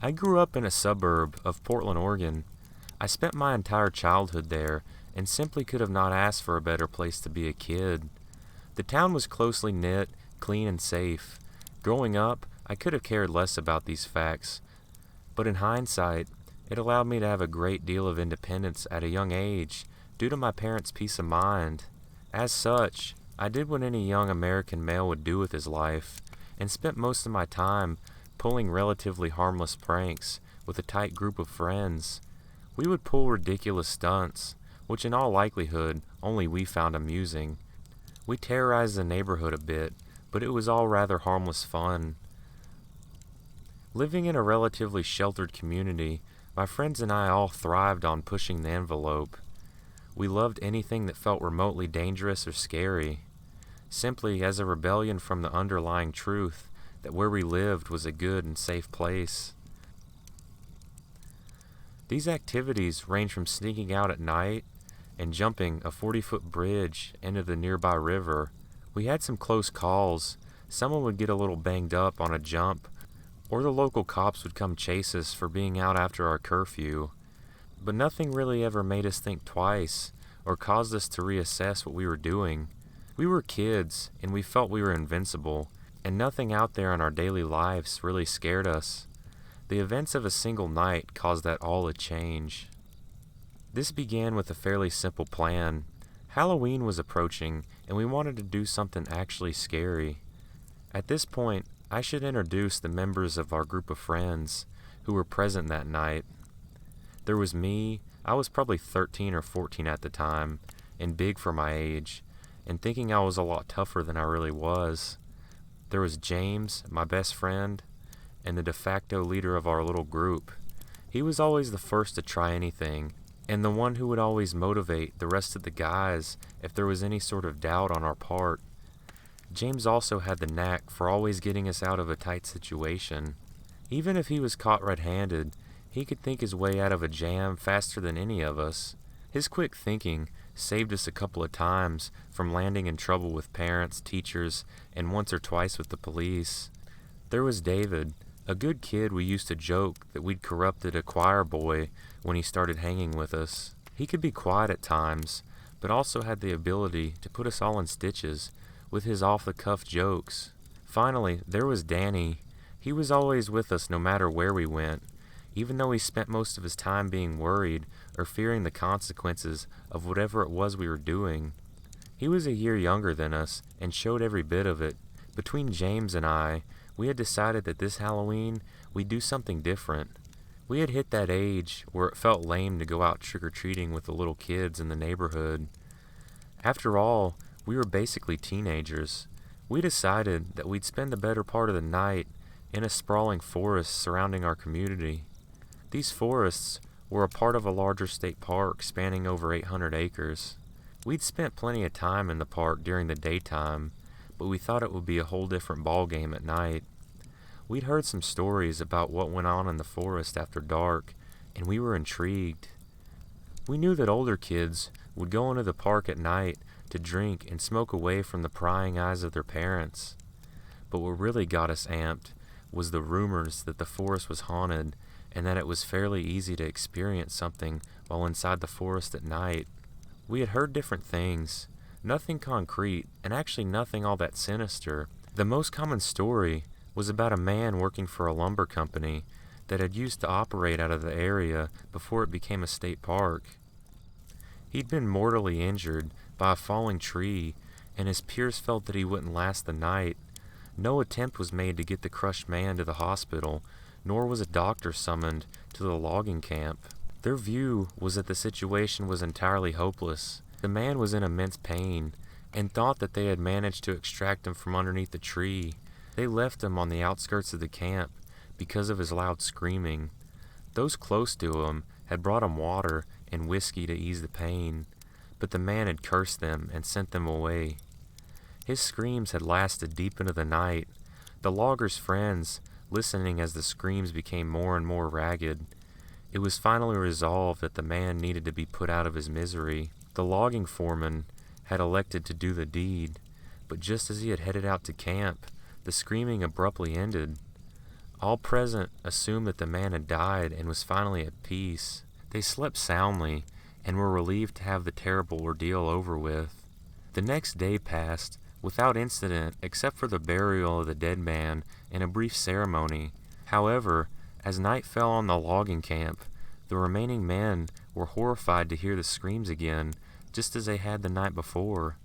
I grew up in a suburb of Portland, Oregon. I spent my entire childhood there and simply could have not asked for a better place to be a kid. The town was closely knit, clean, and safe. Growing up, I could have cared less about these facts, but in hindsight, it allowed me to have a great deal of independence at a young age due to my parents' peace of mind. As such, I did what any young American male would do with his life, and spent most of my time pulling relatively harmless pranks with a tight group of friends. We would pull ridiculous stunts, which in all likelihood only we found amusing. We terrorized the neighborhood a bit, but it was all rather harmless fun. Living in a relatively sheltered community, my friends and I all thrived on pushing the envelope. We loved anything that felt remotely dangerous or scary, simply as a rebellion from the underlying truth that where we lived was a good and safe place. These activities range from sneaking out at night and jumping a 40-foot bridge into the nearby river. We had some close calls. Someone would get a little banged up on a jump, or the local cops would come chase us for being out after our curfew. But nothing really ever made us think twice or caused us to reassess what we were doing. We were kids, and we felt we were invincible, and nothing out there in our daily lives really scared us. The events of a single night caused that all to change. This began with a fairly simple plan. Halloween was approaching, and we wanted to do something actually scary. At this point, I should introduce the members of our group of friends who were present that night. There was me. I was probably 13 or 14 at the time, and big for my age, and thinking I was a lot tougher than I really was. There was James, my best friend, and the de facto leader of our little group. He was always the first to try anything, and the one who would always motivate the rest of the guys if there was any sort of doubt on our part. James also had the knack for always getting us out of a tight situation. Even if he was caught red-handed, he could think his way out of a jam faster than any of us. His quick thinking saved us a couple of times from landing in trouble with parents, teachers, and once or twice with the police. There was David, a good kid. We used to joke that we'd corrupted a choir boy when he started hanging with us. He could be quiet at times, but also had the ability to put us all in stitches with his off-the-cuff jokes. Finally, there was Danny. He was always with us no matter where we went, even though he spent most of his time being worried or fearing the consequences of whatever it was we were doing. He was a year younger than us and showed every bit of it. Between James and I, we had decided that this Halloween we'd do something different. We had hit that age where it felt lame to go out trick-or-treating with the little kids in the neighborhood. After all, we were basically teenagers. We decided that we'd spend the better part of the night in a sprawling forest surrounding our community. These forests were a part of a larger state park spanning over 800 acres. We'd spent plenty of time in the park during the daytime, but we thought it would be a whole different ballgame at night. We'd heard some stories about what went on in the forest after dark, and we were intrigued. We knew that older kids would go into the park at night to drink and smoke away from the prying eyes of their parents. But what really got us amped was the rumors that the forest was haunted and that it was fairly easy to experience something while inside the forest at night. We had heard different things, nothing concrete, and actually nothing all that sinister. The most common story was about a man working for a lumber company that had used to operate out of the area before it became a state park. He'd been mortally injured by a falling tree, and his peers felt that he wouldn't last the night. No attempt was made to get the crushed man to the hospital, nor was a doctor summoned to the logging camp. Their view was that the situation was entirely hopeless. The man was in immense pain, and thought that they had managed to extract him from underneath the tree. They left him on the outskirts of the camp because of his loud screaming. Those close to him had brought him water and whiskey to ease the pain, but the man had cursed them and sent them away. His screams had lasted deep into the night, the logger's friends listening as the screams became more and more ragged. It was finally resolved that the man needed to be put out of his misery. The logging foreman had elected to do the deed, but just as he had headed out to camp, the screaming abruptly ended. All present assumed that the man had died and was finally at peace. They slept soundly and were relieved to have the terrible ordeal over with. The next day passed without incident except for the burial of the dead man and a brief ceremony. However, as night fell on the logging camp, the remaining men were horrified to hear the screams again, just as they had the night before.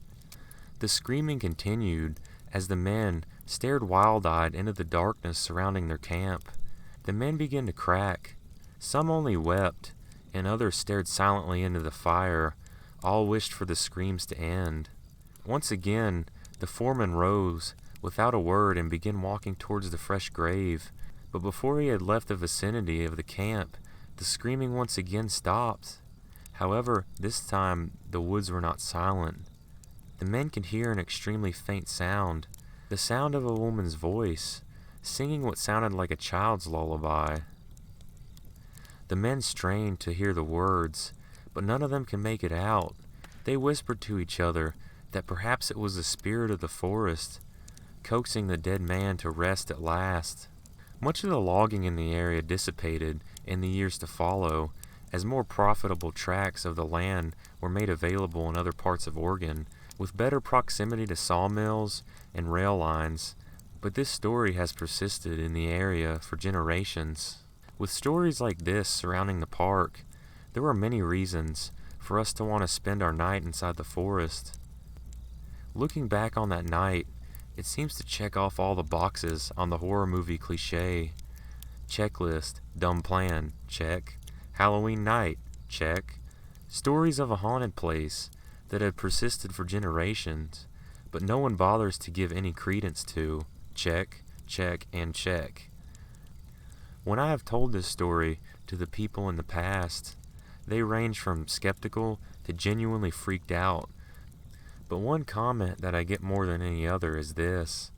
The screaming continued as the men stared wild-eyed into the darkness surrounding their camp. The men began to crack. Some only wept, and others stared silently into the fire. All wished for the screams to end. Once again, the foreman rose, without a word, and began walking towards the fresh grave. But before he had left the vicinity of the camp, the screaming once again stopped. However, this time the woods were not silent. The men could hear an extremely faint sound, the sound of a woman's voice, singing what sounded like a child's lullaby. The men strained to hear the words, but none of them could make it out. They whispered to each other that perhaps it was the spirit of the forest, coaxing the dead man to rest at last. Much of the logging in the area dissipated in the years to follow, as more profitable tracts of the land were made available in other parts of Oregon, with better proximity to sawmills and rail lines. But this story has persisted in the area for generations. With stories like this surrounding the park, there were many reasons for us to want to spend our night inside the forest. Looking back on that night, it seems to check off all the boxes on the horror movie cliché. Checklist, dumb plan, check. Halloween night, check. Stories of a haunted place that had persisted for generations, but no one bothers to give any credence to, check, check, and check. When I have told this story to the people in the past, they range from skeptical to genuinely freaked out. But one comment that I get more than any other is this: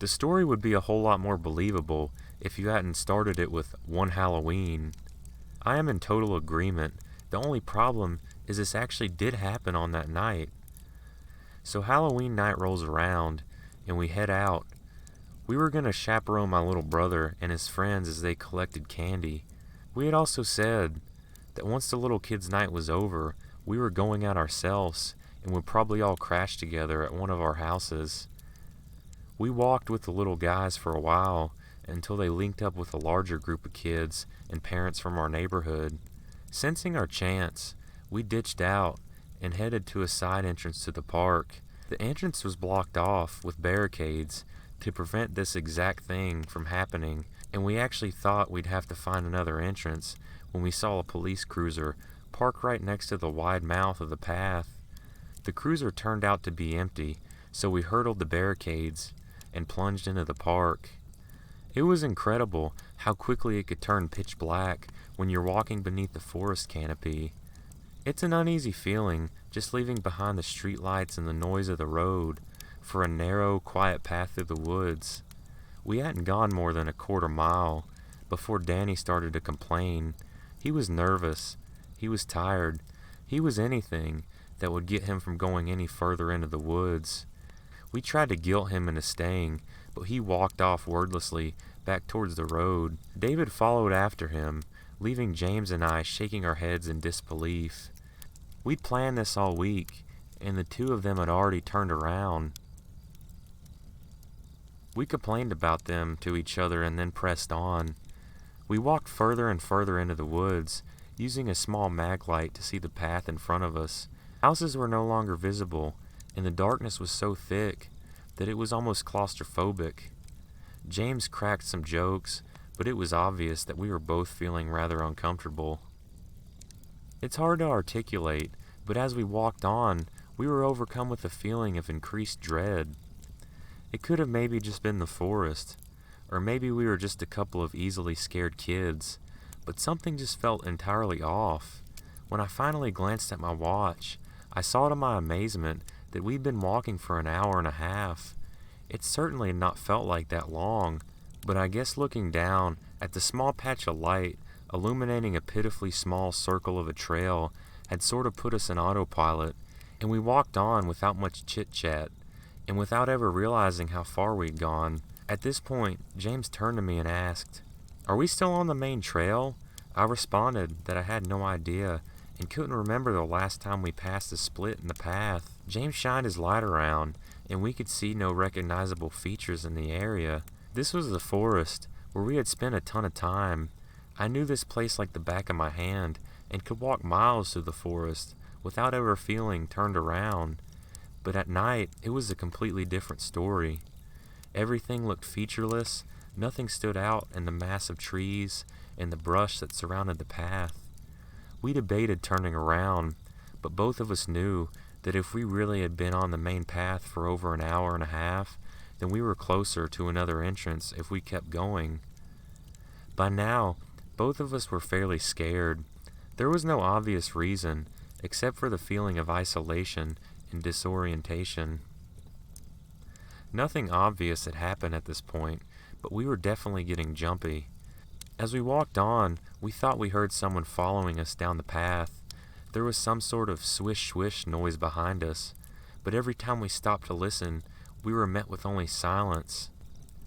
the story would be a whole lot more believable if you hadn't started it with one Halloween. I am in total agreement. The only problem is this actually did happen on that night. So Halloween night rolls around, and we head out. We were going to chaperone my little brother and his friends as they collected candy. We had also said that once the little kids' night was over, we were going out ourselves and would probably all crash together at one of our houses. We walked with the little guys for a while until they linked up with a larger group of kids and parents from our neighborhood. Sensing our chance, we ditched out and headed to a side entrance to the park. The entrance was blocked off with barricades to prevent this exact thing from happening, and we actually thought we'd have to find another entrance when we saw a police cruiser park right next to the wide mouth of the path. The cruiser turned out to be empty, so we hurdled the barricades and plunged into the park. It was incredible how quickly it could turn pitch black when you're walking beneath the forest canopy. It's an uneasy feeling just leaving behind the streetlights and the noise of the road for a narrow, quiet path through the woods. We hadn't gone more than a quarter mile before Danny started to complain. He was nervous. He was tired. He was anything that would get him from going any further into the woods. We tried to guilt him into staying, but he walked off wordlessly back towards the road. David followed after him, leaving James and I shaking our heads in disbelief. We'd planned this all week, and the two of them had already turned around. We complained about them to each other and then pressed on. We walked further and further into the woods, using a small mag light to see the path in front of us. Houses were no longer visible, and the darkness was so thick that it was almost claustrophobic. James cracked some jokes, but it was obvious that we were both feeling rather uncomfortable. It's hard to articulate, but as we walked on, we were overcome with a feeling of increased dread. It could have maybe just been the forest, or maybe we were just a couple of easily scared kids, but something just felt entirely off. When I finally glanced at my watch, I saw to my amazement that we'd been walking for an hour and a half. It certainly had not felt like that long, but I guess looking down at the small patch of light illuminating a pitifully small circle of a trail had sort of put us in autopilot, and we walked on without much chit-chat, and without ever realizing how far we'd gone. At this point, James turned to me and asked, "Are we still on the main trail?" I responded that I had no idea and couldn't remember the last time we passed a split in the path. James shined his light around, and we could see no recognizable features in the area. This was the forest, where we had spent a ton of time. I knew this place like the back of my hand, and could walk miles through the forest without ever feeling turned around. But at night, it was a completely different story. Everything looked featureless, nothing stood out in the mass of trees and the brush that surrounded the path. We debated turning around, but both of us knew that if we really had been on the main path for over an hour and a half, then we were closer to another entrance if we kept going. By now, both of us were fairly scared. There was no obvious reason, except for the feeling of isolation and disorientation. Nothing obvious had happened at this point, but we were definitely getting jumpy. As we walked on, we thought we heard someone following us down the path. There was some sort of swish-swish noise behind us, but every time we stopped to listen, we were met with only silence.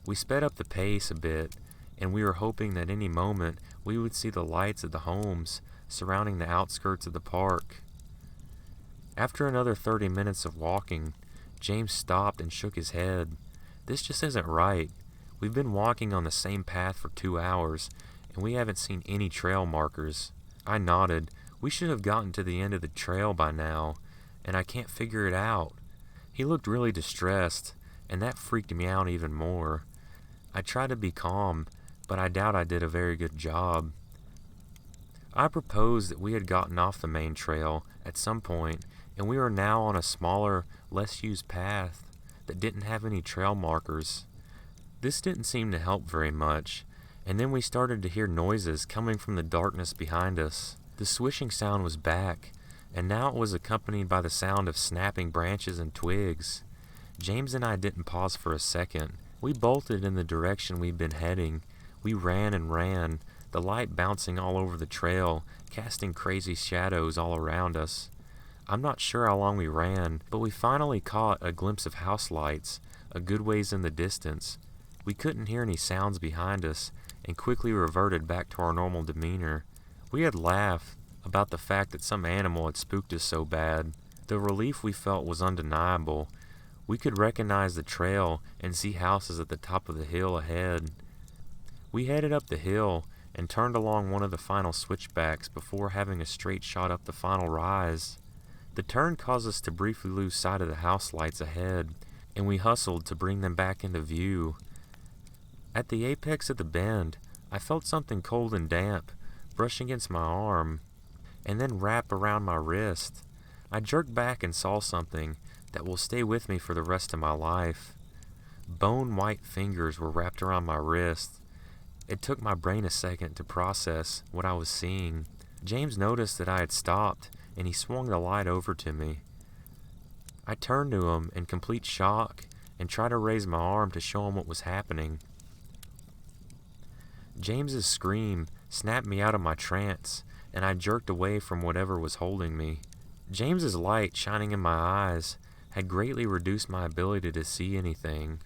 We sped up the pace a bit, and we were hoping that any moment we would see the lights of the homes surrounding the outskirts of the park. After another 30 minutes of walking, James stopped and shook his head. "This just isn't right. We've been walking on the same path for 2 hours, and we haven't seen any trail markers." I nodded. "We should have gotten to the end of the trail by now, and I can't figure it out." He looked really distressed, and that freaked me out even more. I tried to be calm, but I doubt I did a very good job. I proposed that we had gotten off the main trail at some point, and we were now on a smaller, less used path that didn't have any trail markers. This didn't seem to help very much, and then we started to hear noises coming from the darkness behind us. The swishing sound was back, and now it was accompanied by the sound of snapping branches and twigs. James and I didn't pause for a second. We bolted in the direction we'd been heading. We ran and ran, the light bouncing all over the trail, casting crazy shadows all around us. I'm not sure how long we ran, but we finally caught a glimpse of house lights, a good ways in the distance. We couldn't hear any sounds behind us, and quickly reverted back to our normal demeanor. We had laughed about the fact that some animal had spooked us so bad. The relief we felt was undeniable. We could recognize the trail and see houses at the top of the hill ahead. We headed up the hill and turned along one of the final switchbacks before having a straight shot up the final rise. The turn caused us to briefly lose sight of the house lights ahead, and we hustled to bring them back into view. At the apex of the bend, I felt something cold and damp brush against my arm, and then wrap around my wrist. I jerked back and saw something that will stay with me for the rest of my life. Bone-white fingers were wrapped around my wrist. It took my brain a second to process what I was seeing. James noticed that I had stopped, and he swung the light over to me. I turned to him in complete shock and tried to raise my arm to show him what was happening. James's scream snapped me out of my trance, and I jerked away from whatever was holding me. James's light shining in my eyes had greatly reduced my ability to see anything.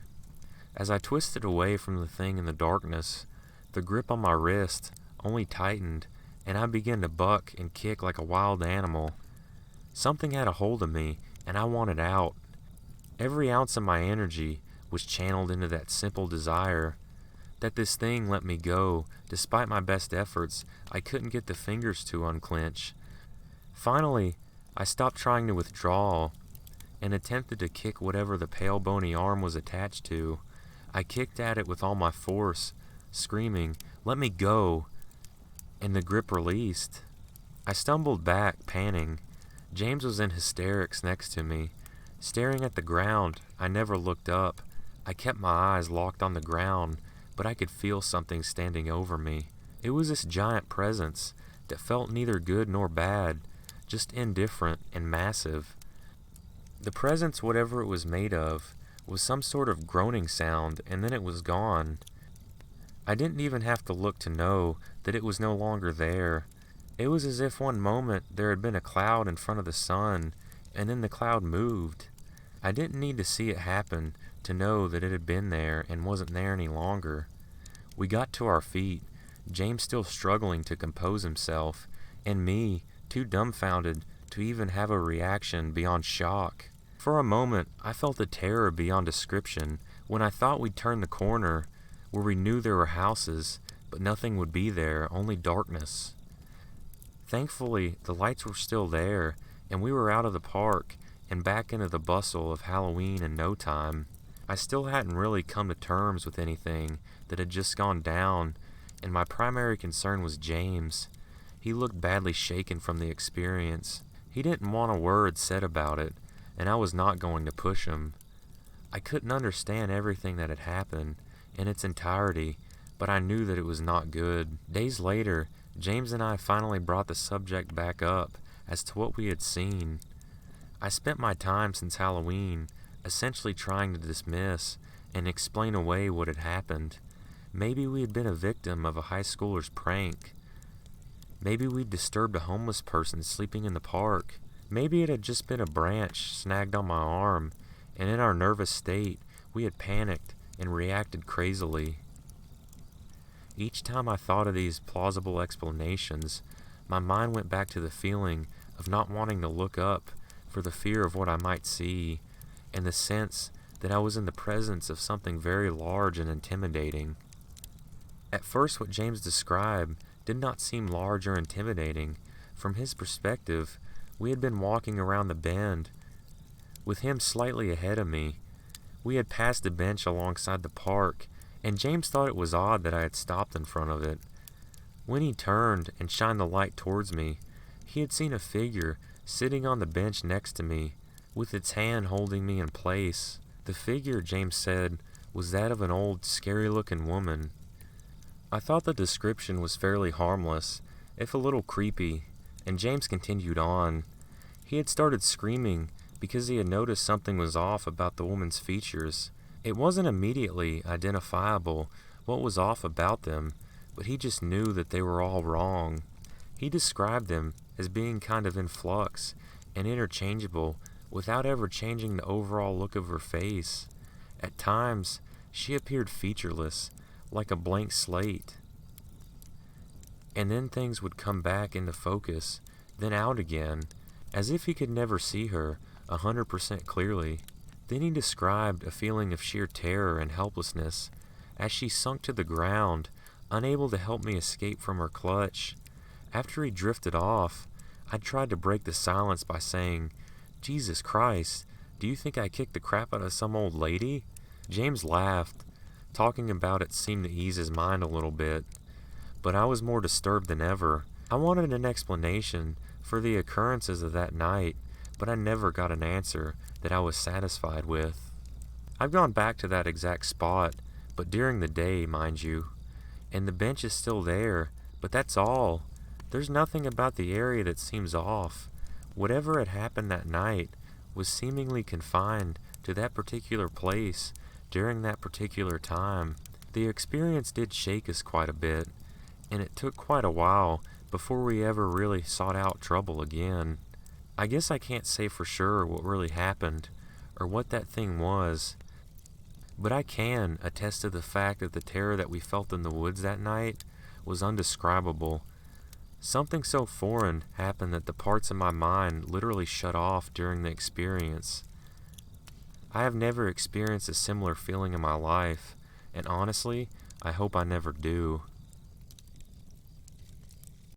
As I twisted away from the thing in the darkness, the grip on my wrist only tightened, and I began to buck and kick like a wild animal. Something had a hold of me, and I wanted out. Every ounce of my energy was channeled into that simple desire that this thing let me go. Despite my best efforts, I couldn't get the fingers to unclench. Finally, I stopped trying to withdraw and attempted to kick whatever the pale bony arm was attached to. I kicked at it with all my force, screaming, "Let me go!" and the grip released. I stumbled back, panting. James was in hysterics next to me. Staring at the ground, I never looked up. I kept my eyes locked on the ground, but I could feel something standing over me. It was this giant presence that felt neither good nor bad, just indifferent and massive. The presence, whatever it was made of, was some sort of groaning sound, and then it was gone. I didn't even have to look to know that it was no longer there. It was as if one moment there had been a cloud in front of the sun, and then the cloud moved. I didn't need to see it happen to know that it had been there and wasn't there any longer. We got to our feet, James still struggling to compose himself, and me, too dumbfounded to even have a reaction beyond shock. For a moment, I felt a terror beyond description when I thought we'd turn the corner where we knew there were houses, but nothing would be there, only darkness. Thankfully, the lights were still there, and we were out of the park and back into the bustle of Halloween in no time. I still hadn't really come to terms with anything that had just gone down, and my primary concern was James. He looked badly shaken from the experience. He didn't want a word said about it, and I was not going to push him. I couldn't understand everything that had happened in its entirety, but I knew that it was not good. Days later, James and I finally brought the subject back up as to what we had seen. I spent my time since Halloween essentially trying to dismiss and explain away what had happened. Maybe we had been a victim of a high schooler's prank. Maybe we'd disturbed a homeless person sleeping in the park. Maybe it had just been a branch snagged on my arm, and in our nervous state, we had panicked and reacted crazily. Each time I thought of these plausible explanations, my mind went back to the feeling of not wanting to look up for the fear of what I might see, and the sense that I was in the presence of something very large and intimidating. At first, what James described did not seem large or intimidating. From his perspective, we had been walking around the bend, with him slightly ahead of me. We had passed a bench alongside the park, and James thought it was odd that I had stopped in front of it. When he turned and shined the light towards me, he had seen a figure sitting on the bench next to me, with its hand holding me in place. The figure, James said, was that of an old, scary-looking woman. I thought the description was fairly harmless, if a little creepy, and James continued on. He had started screaming because he had noticed something was off about the woman's features. It wasn't immediately identifiable what was off about them, but he just knew that they were all wrong. He described them as being kind of in flux and interchangeable without ever changing the overall look of her face. At times, she appeared featureless, like a blank slate. And then things would come back into focus, then out again, as if he could never see her 100% clearly. Then he described a feeling of sheer terror and helplessness as she sunk to the ground, unable to help me escape from her clutch. After he drifted off, I tried to break the silence by saying, "Jesus Christ, do you think I kicked the crap out of some old lady?" James laughed. Talking about it seemed to ease his mind a little bit, but I was more disturbed than ever. I wanted an explanation for the occurrences of that night, but I never got an answer that I was satisfied with. I've gone back to that exact spot, but during the day, mind you, and the bench is still there, but that's all. There's nothing about the area that seems off. Whatever had happened that night was seemingly confined to that particular place during that particular time. The experience did shake us quite a bit, and it took quite a while before we ever really sought out trouble again. I guess I can't say for sure what really happened or what that thing was, but I can attest to the fact that the terror that we felt in the woods that night was undescribable. Something so foreign happened that the parts of my mind literally shut off during the experience. I have never experienced a similar feeling in my life, and honestly, I hope I never do.